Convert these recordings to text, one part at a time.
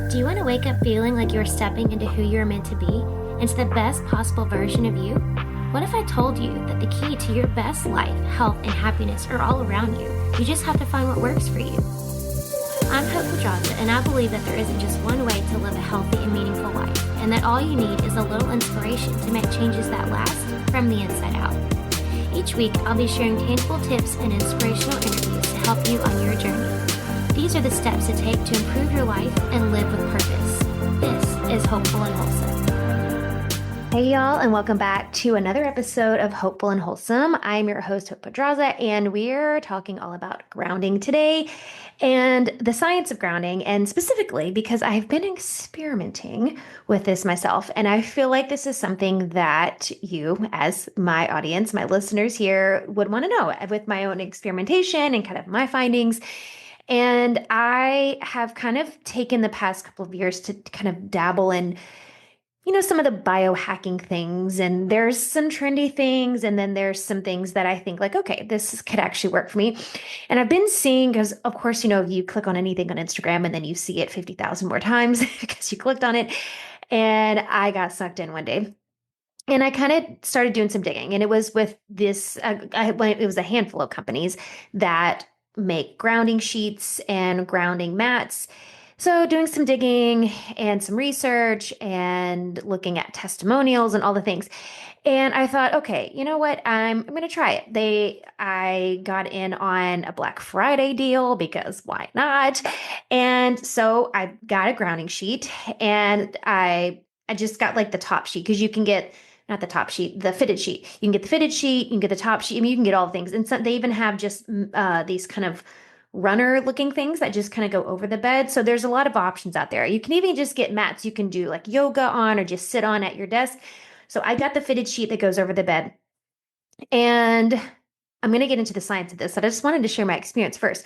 Do you want to wake up feeling like you're stepping into who you're meant to be, into the best possible version of you? What if I told you that the key to your best life, health, and happiness are all around you? You just have to find what works for you. I'm Hopeful and I believe that there isn't just one way to live a healthy and meaningful life, and that all you need is a little inspiration to make changes that last from the inside out. Each week, I'll be sharing tangible tips and inspirational interviews to help you on your journey. These are the steps to take to improve your life and live with purpose. This is Hopeful and Wholesome. Hey y'all, and welcome back to another episode of Hopeful and Wholesome. I'm your host, Hope Pedraza, and we're talking all about grounding today and the science of grounding, and specifically because I've been experimenting with this myself, and I feel like this is something that you, as my audience, my listeners here, would want to know with my own experimentation and kind of my findings. And I have kind of taken the past couple of years to kind of dabble in, some of the biohacking things, and there's some trendy things, and then there's some things that I think like, okay, this could actually work for me. And I've been seeing, because of course, you click on anything on Instagram and then you see it 50,000 more times because you clicked on it. And I got sucked in one day. And I kind of started doing some digging, and it was with this, it was a handful of companies that make grounding sheets and grounding mats. So doing some digging and some research and looking at testimonials and all the things. And I thought, okay, you know what? I'm going to try it. I got in on a Black Friday deal because why not? And so I got a grounding sheet, and I just got like the top sheet, because you can get not the top sheet, the fitted sheet. You can get the fitted sheet, you can get the top sheet. I mean, you can get all the things. And so they even have just these kind of runner looking things that just kind of go over the bed. So there's a lot of options out there. You can even just get mats you can do like yoga on or just sit on at your desk. So I got the fitted sheet that goes over the bed. And I'm going to get into the science of this, but I just wanted to share my experience first.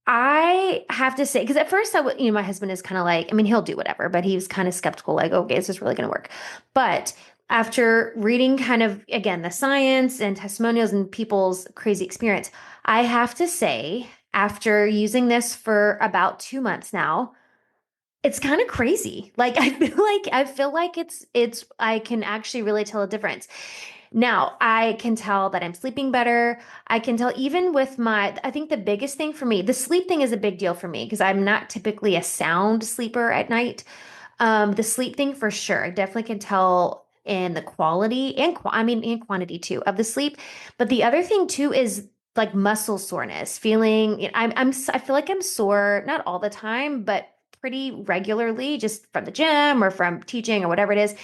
I have to say, because at first my husband is kind of like, I mean, he'll do whatever, but he was kind of skeptical, like, okay, is this really going to work? But after reading kind of, again, the science and testimonials and people's crazy experience, I have to say, after using this for about 2 months now, it's kind of crazy. Like, I feel like I can actually really tell a difference. Now, I can tell that I'm sleeping better. I can tell even with I think the biggest thing for me, the sleep thing is a big deal for me because I'm not typically a sound sleeper at night. The sleep thing for sure, I definitely can tell in the quality and in quantity too of the sleep. But the other thing too is like muscle soreness, feeling I feel like I'm sore, not all the time, but pretty regularly, just from the gym or from teaching or whatever it is.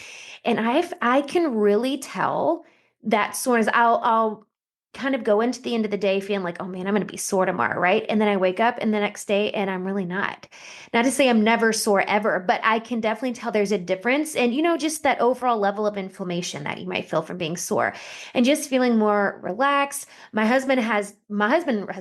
And I can really tell that soreness. I'll kind of go into the end of the day feeling like, oh man, I'm going to be sore tomorrow, right? And then I wake up and the next day and I'm really not. Not to say I'm never sore ever, but I can definitely tell there's a difference. And just that overall level of inflammation that you might feel from being sore and just feeling more relaxed. My husband has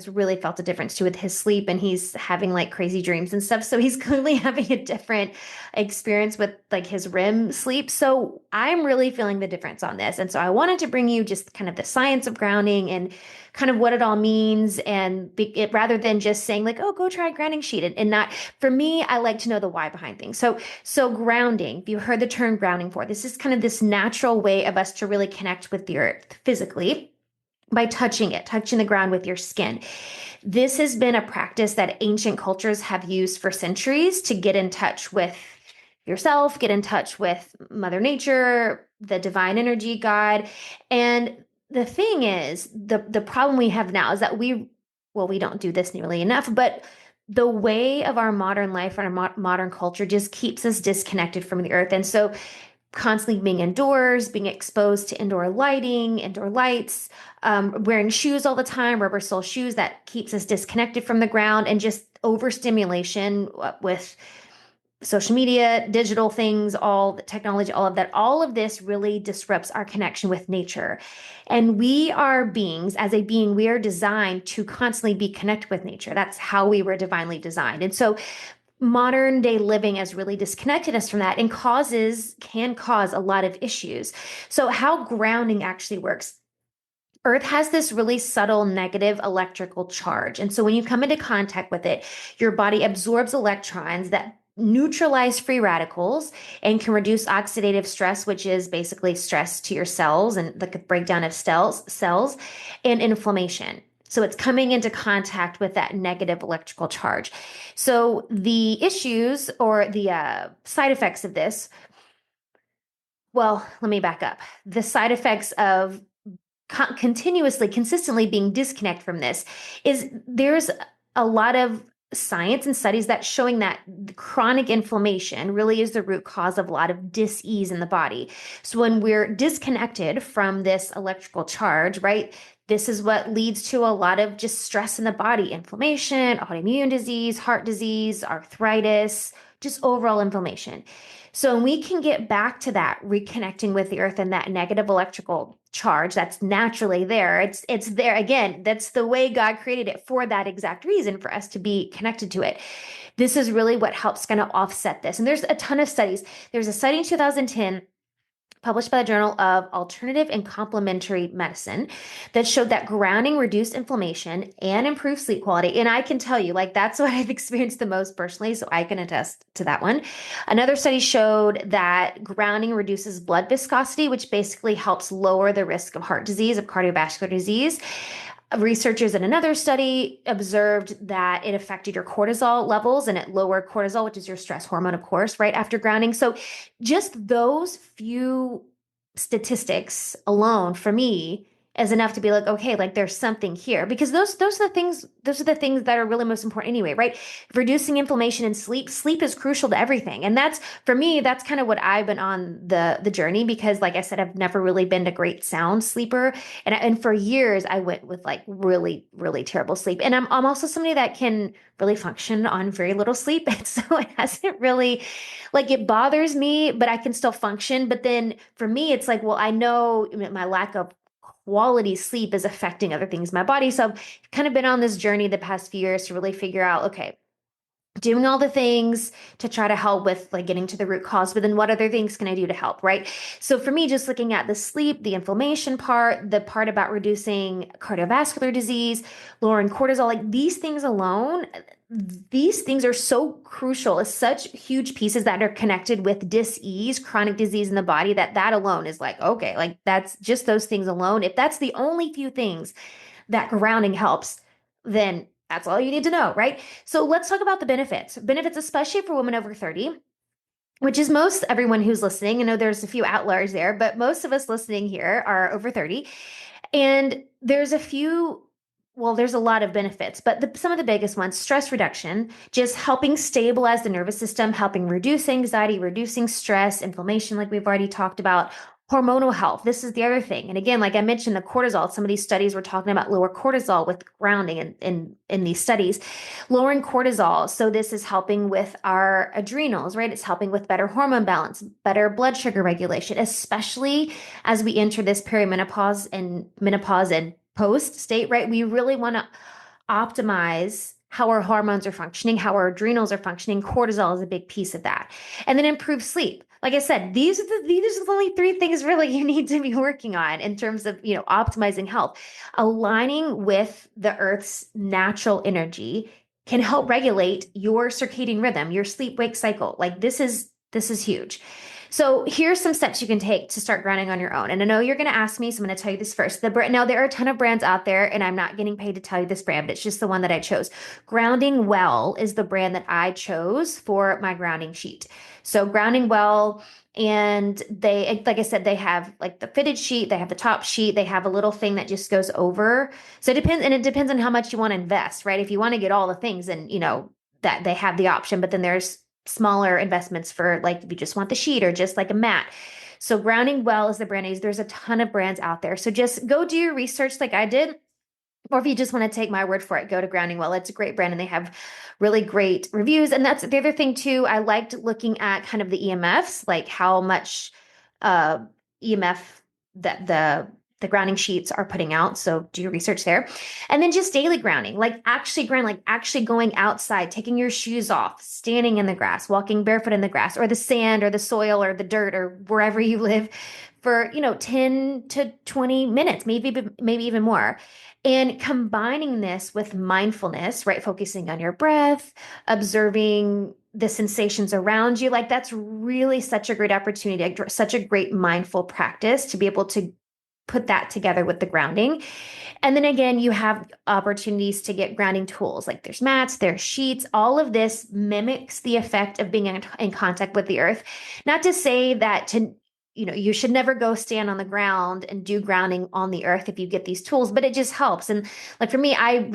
really felt a difference too with his sleep, and he's having like crazy dreams and stuff. So he's clearly having a different experience with like his REM sleep. So I'm really feeling the difference on this. And so I wanted to bring you just kind of the science of grounding and kind of what it all means, and rather than just saying like, oh, go try a grounding sheet, and not, for me, I like to know the why behind things. So grounding, if you heard the term grounding for, this is kind of this natural way of us to really connect with the earth physically by touching the ground with your skin. This has been a practice that ancient cultures have used for centuries to get in touch with yourself, get in touch with Mother Nature, the divine energy, God. And the thing is, the problem we have now is that we don't do this nearly enough, but the way of our modern life and our modern culture just keeps us disconnected from the earth. And so constantly being indoors, being exposed to indoor lighting, indoor lights, wearing shoes all the time, rubber sole shoes, that keeps us disconnected from the ground, and just overstimulation with social media, digital things, all the technology, all of that, all of this really disrupts our connection with nature. And we are beings, as a being, we are designed to constantly be connected with nature. That's how we were divinely designed. And so modern day living has really disconnected us from that and can cause a lot of issues. So how grounding actually works. Earth has this really subtle negative electrical charge. And so when you come into contact with it, your body absorbs electrons that neutralize free radicals and can reduce oxidative stress, which is basically stress to your cells and the breakdown of cells and inflammation. So it's coming into contact with that negative electrical charge. So the issues or the side effects of this, well, let me back up. The side effects of consistently being disconnect from this is there's a lot of science and studies that showing that chronic inflammation really is the root cause of a lot of dis-ease in the body. So when we're disconnected from this electrical charge, right, this is what leads to a lot of just stress in the body, inflammation, autoimmune disease, heart disease, arthritis, just overall inflammation. So when we can get back to that reconnecting with the earth and that negative electrical charge that's naturally there. It's there again. That's the way God created it for that exact reason for us to be connected to it. This is really what helps kind of offset this. And there's a ton of studies. There's a study in 2010 published by the Journal of Alternative and Complementary Medicine that showed that grounding reduced inflammation and improved sleep quality. And I can tell you, like, that's what I've experienced the most personally, so I can attest to that one. Another study showed that grounding reduces blood viscosity, which basically helps lower the risk of heart disease, of cardiovascular disease. Researchers in another study observed that it affected your cortisol levels and it lowered cortisol, which is your stress hormone, of course, right after grounding. So just those few statistics alone for me is enough to be like, okay, like there's something here because those are the things that are really most important anyway, right? Reducing inflammation and sleep is crucial to everything. And that's for me, that's kind of what I've been on the journey because like I said, I've never really been a great sound sleeper. And for years I went with like really, really terrible sleep. And I'm also somebody that can really function on very little sleep. And so it hasn't really like it bothers me, but I can still function. But then for me, it's like, well, I know my lack of quality sleep is affecting other things in my body. So I've kind of been on this journey the past few years to really figure out, okay, doing all the things to try to help with like getting to the root cause, but then what other things can I do to help, right? So for me, just looking at the sleep, the inflammation part, the part about reducing cardiovascular disease, lowering cortisol, like these things alone, these things are so crucial as such huge pieces that are connected with dis-ease, chronic disease in the body that alone is like, okay, like that's just those things alone. If that's the only few things that grounding helps, then that's all you need to know, right? So let's talk about the benefits. Benefits, especially for women over 30, which is most everyone who's listening. I know there's a few outliers there, but most of us listening here are over 30. And there's a few, well, there's a lot of benefits, but some of the biggest ones, stress reduction, just helping stabilize the nervous system, helping reduce anxiety, reducing stress, inflammation, like we've already talked about. Hormonal health. This is the other thing. And again, like I mentioned, the cortisol, some of these studies were talking about lower cortisol with grounding in these studies, lowering cortisol. So this is helping with our adrenals, right? It's helping with better hormone balance, better blood sugar regulation, especially as we enter this perimenopause and menopause and post state, right? We really want to optimize how our hormones are functioning, how our adrenals are functioning. Cortisol is a big piece of that. And then improve sleep. Like I said, these are the only three things really you need to be working on in terms of, optimizing health. Aligning with the earth's natural energy can help regulate your circadian rhythm, your sleep wake cycle. Like this is huge. So here's some steps you can take to start grounding on your own. And I know you're going to ask me, so I'm going to tell you this first. Now there are a ton of brands out there, and I'm not getting paid to tell you this brand, but it's just the one that I chose. Grounding Well is the brand that I chose for my grounding sheet. So Grounding Well, and they, like I said, they have like the fitted sheet, they have the top sheet, they have a little thing that just goes over. So it depends on how much you want to invest, right? If you want to get all the things, and that they have the option, but then there's smaller investments for like if you just want the sheet or just like a mat. So Grounding Well is the brand name. There's a ton of brands out there. So just go do your research like I did. Or if you just want to take my word for it, go to Grounding Well. It's a great brand and they have really great reviews. And that's the other thing too. I liked looking at kind of the EMFs, like how much uh, EMF that the grounding sheets are putting out. So do your research there. And then just daily grounding, like actually ground, like actually going outside, taking your shoes off, standing in the grass, walking barefoot in the grass or the sand or the soil or the dirt or wherever you live for, 10 to 20 minutes, maybe even more. And combining this with mindfulness, right? Focusing on your breath, observing the sensations around you. Like that's really such a great opportunity, like, such a great mindful practice to be able to put that together with the grounding. And then again, you have opportunities to get grounding tools. Like there's mats, there's sheets. All of this mimics the effect of being in contact with the earth. Not to say that you should never go stand on the ground and do grounding on the earth if you get these tools, but it just helps. And like for me, let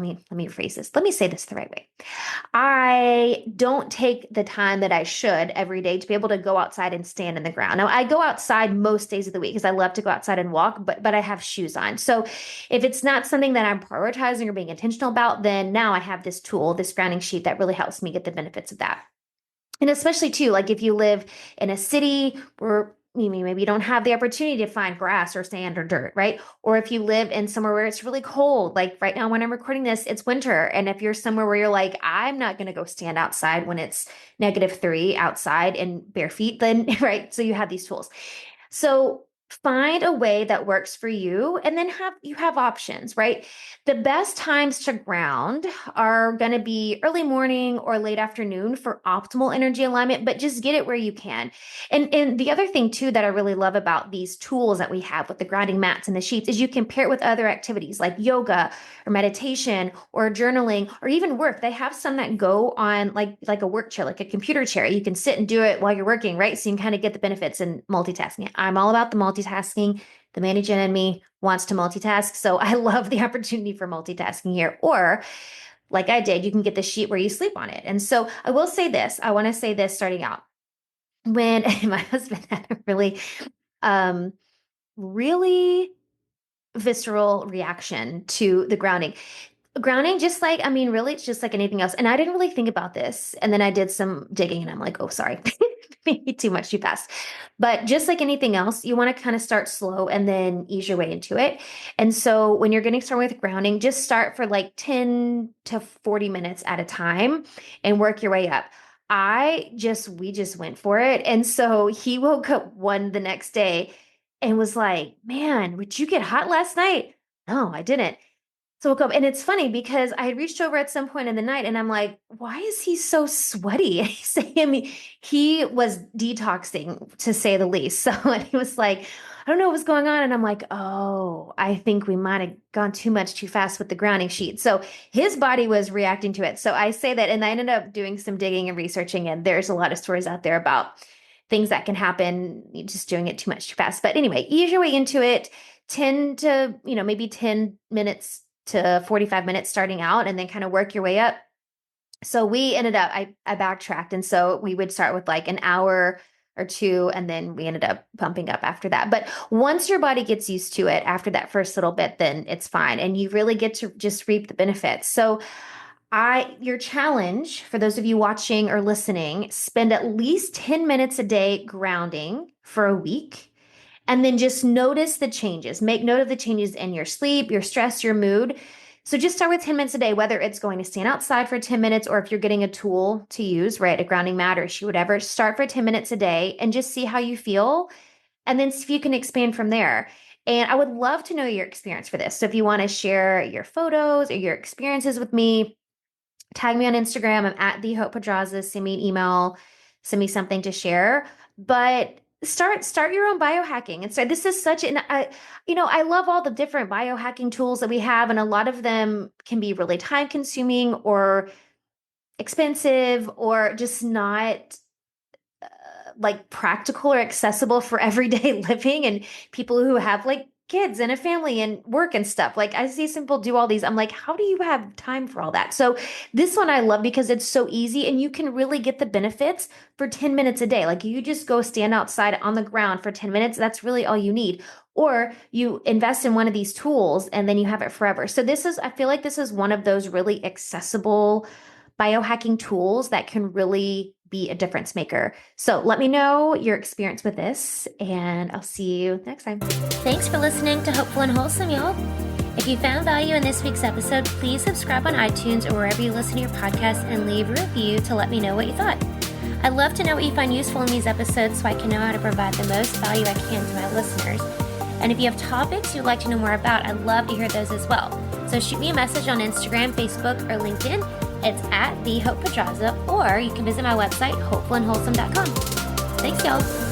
me rephrase this. Let me say this the right way. I don't take the time that I should every day to be able to go outside and stand in the ground. Now, I go outside most days of the week because I love to go outside and walk, but I have shoes on. So if it's not something that I'm prioritizing or being intentional about, then now I have this tool, this grounding sheet that really helps me get the benefits of that. And especially too, like if you live in a city where maybe you don't have the opportunity to find grass or sand or dirt, right? Or if you live in somewhere where it's really cold, like right now when I'm recording this, it's winter. And if you're somewhere where you're like, I'm not going to go stand outside when it's -3 outside and bare feet, then, right? So you have these tools. So find a way that works for you and then you have options, right? The best times to ground are going to be early morning or late afternoon for optimal energy alignment, but just get it where you can. And the other thing too that I really love about these tools that we have with the grounding mats and the sheets is you can pair it with other activities like yoga or meditation or journaling or even work. They have some that go on like a work chair, like a computer chair. You can sit and do it while you're working, right? So you can kind of get the benefits and multitasking. I'm all about the multitasking. The manager in me wants to multitask. So I love the opportunity for multitasking here. Or like I did, you can get the sheet where you sleep on it. And so I will say this, I want to say this starting out. When my husband had a really visceral reaction to the grounding. Grounding, really, it's just like anything else. And I didn't really think about this. And then I did some digging and I'm like, oh, sorry, maybe too much, too fast. But just like anything else, you want to kind of start slow and then ease your way into it. And so when you're getting started with grounding, just start for like 10 to 40 minutes at a time and work your way up. We just went for it. And so he woke up the next day and was like, man, would you get hot last night? No, I didn't. So I woke up and it's funny because I had reached over at some point in the night and I'm like, why is he so sweaty? He was detoxing to say the least. So and he was like, I don't know what was going on. And I'm like, oh, I think we might have gone too much too fast with the grounding sheet. So his body was reacting to it. So I say that, and I ended up doing some digging and researching, and there's a lot of stories out there about things that can happen just doing it too much too fast. But anyway, ease your way into it. 10 to, maybe 10 minutes to 45 minutes starting out and then kind of work your way up. So we ended up, I backtracked. And so we would start with like an hour or two, and then we ended up bumping up after that. But once your body gets used to it after that first little bit, then it's fine. And you really get to just reap the benefits. So your challenge for those of you watching or listening, spend at least 10 minutes a day grounding for a week. And then just notice the changes. Make note of the changes in your sleep, your stress, your mood. So just start with 10 minutes a day, whether it's going to stand outside for 10 minutes or if you're getting a tool to use, right? A grounding mat or a shoe, whatever. Start for 10 minutes a day and just see how you feel. And then see if you can expand from there. And I would love to know your experience for this. So if you want to share your photos or your experiences with me, tag me on Instagram. I'm at the Hope Pedraza. Send me an email, send me something to share. But start your own biohacking. And so this is I love all the different biohacking tools that we have, and a lot of them can be really time consuming or expensive or just not like practical or accessible for everyday living and people who have like kids and a family and work and stuff. Like I see some people do all these. I'm like, how do you have time for all that? So this one I love because it's so easy and you can really get the benefits for 10 minutes a day. Like you just go stand outside on the ground for 10 minutes. That's really all you need. Or you invest in one of these tools and then you have it forever. So I feel like this is one of those really accessible biohacking tools that can really be a difference maker. So let me know your experience with this, and I'll see you next time. Thanks for listening to Hopeful and Wholesome, y'all. If you found value in this week's episode, please subscribe on iTunes or wherever you listen to your podcast and leave a review to let me know what you thought. I'd love to know what you find useful in these episodes so I can know how to provide the most value I can to my listeners. And if you have topics you'd like to know more about, I'd love to hear those as well. So shoot me a message on Instagram, Facebook, or LinkedIn. It's at the Hope Pedraza, or you can visit my website, hopefulandwholesome.com. Thanks, y'all.